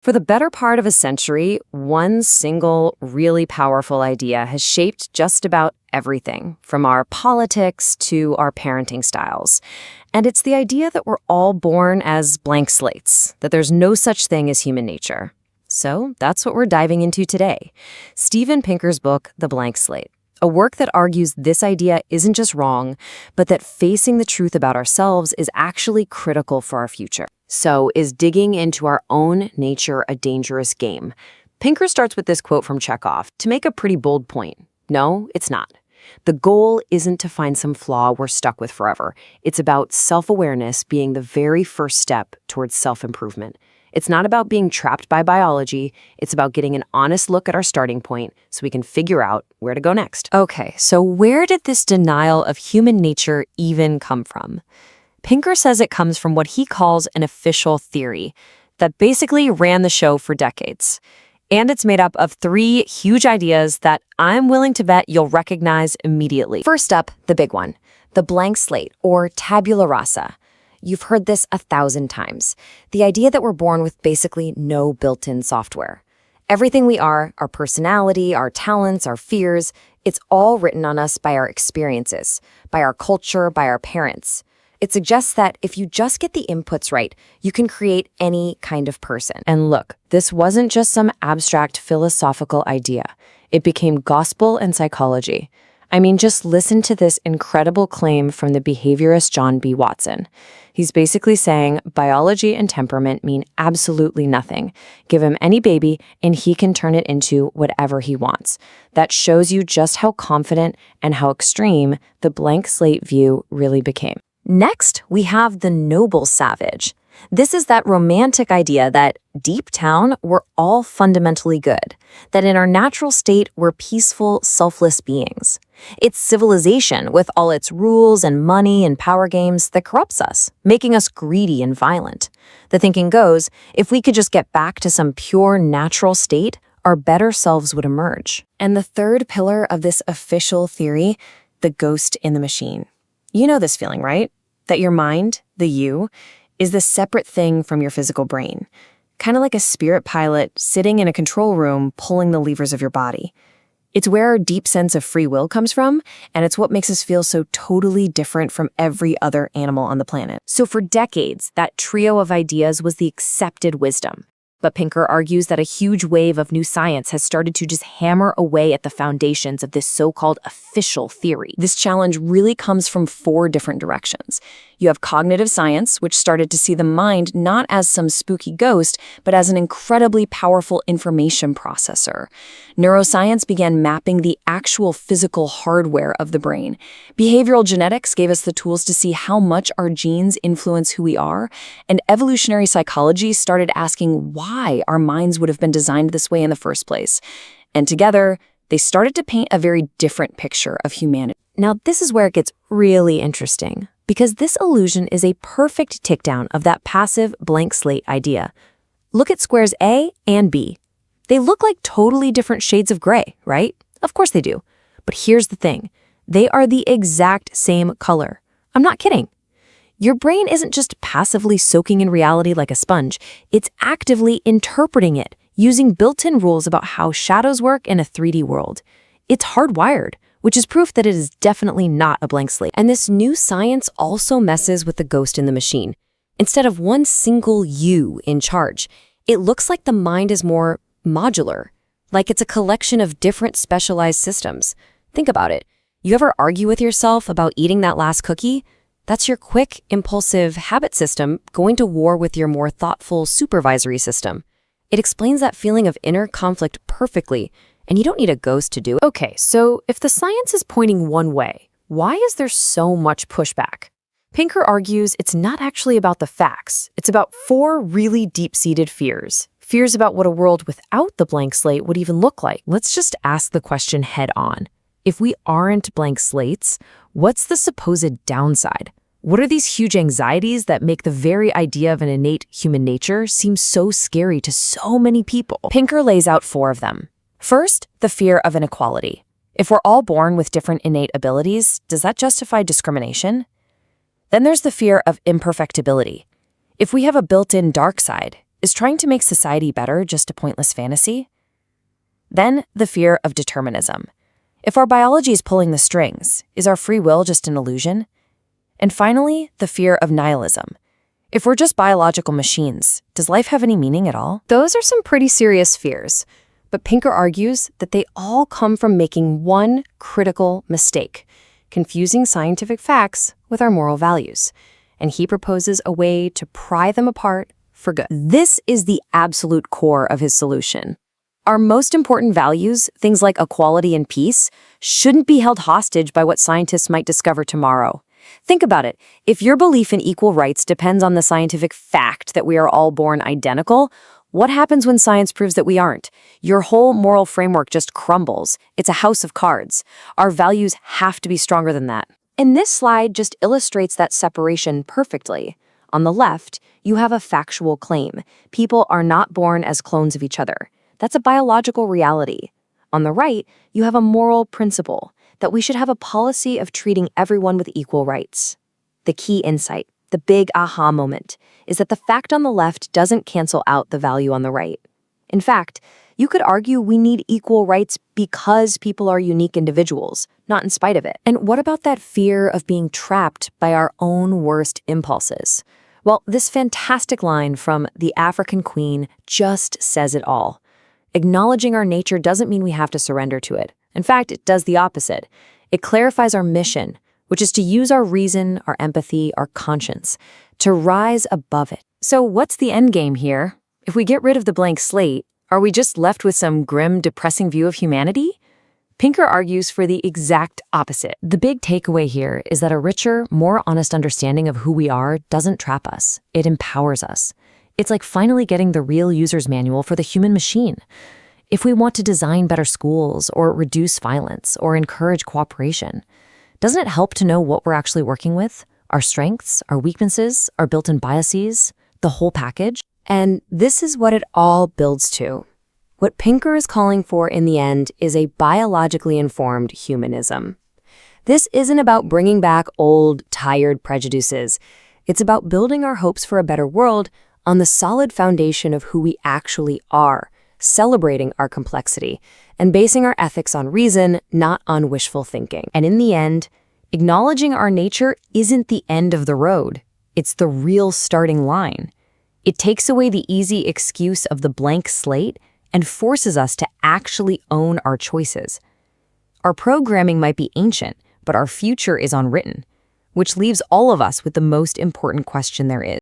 For the better part of a century, one single, really powerful idea has shaped just about everything, from our politics to our parenting styles. And it's the idea that we're all born as blank slates, that there's no such thing as human nature. So that's what we're diving into today. Steven Pinker's book, The Blank Slate, a work that argues this idea isn't just wrong, but that facing the truth about ourselves is actually critical for our future. So, is digging into our own nature a dangerous game? Pinker starts with this quote from Chekhov to make a pretty bold point. No, it's not. The goal isn't to find some flaw we're stuck with forever. It's about self-awareness being the very first step towards self-improvement. It's not about being trapped by biology. It's about getting an honest look at our starting point so we can figure out where to go next. Okay, so where did this denial of human nature even come from? Pinker says it comes from what he calls an official theory that basically ran the show for decades. And it's made up of three huge ideas that I'm willing to bet you'll recognize immediately. First up, the big one, the blank slate, or tabula rasa. You've heard this 1,000 times. The idea that we're born with basically no built-in software. Everything we are, our personality, our talents, our fears, it's all written on us by our experiences, by our culture, by our parents. It suggests that if you just get the inputs right, you can create any kind of person. And look, this wasn't just some abstract philosophical idea. It became gospel and psychology. I mean, just listen to this incredible claim from the behaviorist John B. Watson. He's basically saying biology and temperament mean absolutely nothing. Give him any baby and he can turn it into whatever he wants. That shows you just how confident and how extreme the blank slate view really became. Next, we have the noble savage. This is that romantic idea that deep down, we're all fundamentally good, that in our natural state, we're peaceful, selfless beings. It's civilization, with all its rules and money and power games, that corrupts us, making us greedy and violent. The thinking goes, if we could just get back to some pure natural state, our better selves would emerge. And the third pillar of this official theory, the ghost in the machine. You know this feeling, right? That your mind, the you, is the separate thing from your physical brain. Kind of like a spirit pilot sitting in a control room pulling the levers of your body. It's where our deep sense of free will comes from, and it's what makes us feel so totally different from every other animal on the planet. So for decades, that trio of ideas was the accepted wisdom. But Pinker argues that a huge wave of new science has started to just hammer away at the foundations of this so-called official theory. This challenge really comes from 4 different directions. You have cognitive science, which started to see the mind not as some spooky ghost, but as an incredibly powerful information processor. Neuroscience began mapping the actual physical hardware of the brain. Behavioral genetics gave us the tools to see how much our genes influence who we are, and evolutionary psychology started asking why our minds would have been designed this way in the first place. And together, they started to paint a very different picture of humanity. Now, this is where it gets really interesting, because this illusion is a perfect takedown of that passive blank slate idea. Look at squares A and B. They look like totally different shades of gray, right? Of course they do. But here's the thing. They are the exact same color. I'm not kidding. Your brain isn't just passively soaking in reality like a sponge. It's actively interpreting it, using built-in rules about how shadows work in a 3D world. It's hardwired, which is proof that it is definitely not a blank slate. And this new science also messes with the ghost in the machine. Instead of one single you in charge, it looks like the mind is more modular, like it's a collection of different specialized systems. Think about it. You ever argue with yourself about eating that last cookie? That's your quick, impulsive habit system going to war with your more thoughtful supervisory system. It explains that feeling of inner conflict perfectly, and you don't need a ghost to do it. Okay, so if the science is pointing one way, why is there so much pushback? Pinker argues it's not actually about the facts. It's about 4 really deep-seated fears. Fears about what a world without the blank slate would even look like. Let's just ask the question head on. If we aren't blank slates, what's the supposed downside? What are these huge anxieties that make the very idea of an innate human nature seem so scary to so many people? Pinker lays out 4 of them. First, the fear of inequality. If we're all born with different innate abilities, does that justify discrimination? Then there's the fear of imperfectibility. If we have a built-in dark side, Is trying to make society better just a pointless fantasy? Then, the fear of determinism. If our biology is pulling the strings, is our free will just an illusion? And finally, the fear of nihilism. If we're just biological machines, does life have any meaning at all? Those are some pretty serious fears, but Pinker argues that they all come from making one critical mistake, confusing scientific facts with our moral values. And he proposes a way to pry them apart for good. This is the absolute core of his solution. Our most important values, things like equality and peace, shouldn't be held hostage by what scientists might discover tomorrow. Think about it. If your belief in equal rights depends on the scientific fact that we are all born identical, what happens when science proves that we aren't? Your whole moral framework just crumbles. It's a house of cards. Our values have to be stronger than that. And this slide just illustrates that separation perfectly. On the left, you have a factual claim. People are not born as clones of each other. That's a biological reality. On the right, you have a moral principle that we should have a policy of treating everyone with equal rights. The key insight, the big aha moment, is that the fact on the left doesn't cancel out the value on the right. In fact, you could argue we need equal rights because people are unique individuals, not in spite of it. And what about that fear of being trapped by our own worst impulses? Well, this fantastic line from The African Queen just says it all. Acknowledging our nature doesn't mean we have to surrender to it. In fact, it does the opposite. It clarifies our mission, which is to use our reason, our empathy, our conscience, to rise above it. So what's the end game here? If we get rid of the blank slate, are we just left with some grim, depressing view of humanity? Pinker argues for the exact opposite. The big takeaway here is that a richer, more honest understanding of who we are doesn't trap us. It empowers us. It's like finally getting the real user's manual for the human machine. If we want to design better schools or reduce violence or encourage cooperation, doesn't it help to know what we're actually working with? Our strengths, our weaknesses, our built-in biases, the whole package? And this is what it all builds to. What Pinker is calling for in the end is a biologically informed humanism. This isn't about bringing back old, tired prejudices. It's about building our hopes for a better world on the solid foundation of who we actually are, celebrating our complexity, and basing our ethics on reason, not on wishful thinking. And in the end, acknowledging our nature isn't the end of the road. It's the real starting line. It takes away the easy excuse of the blank slate and forces us to actually own our choices. Our programming might be ancient, but our future is unwritten, which leaves all of us with the most important question there is.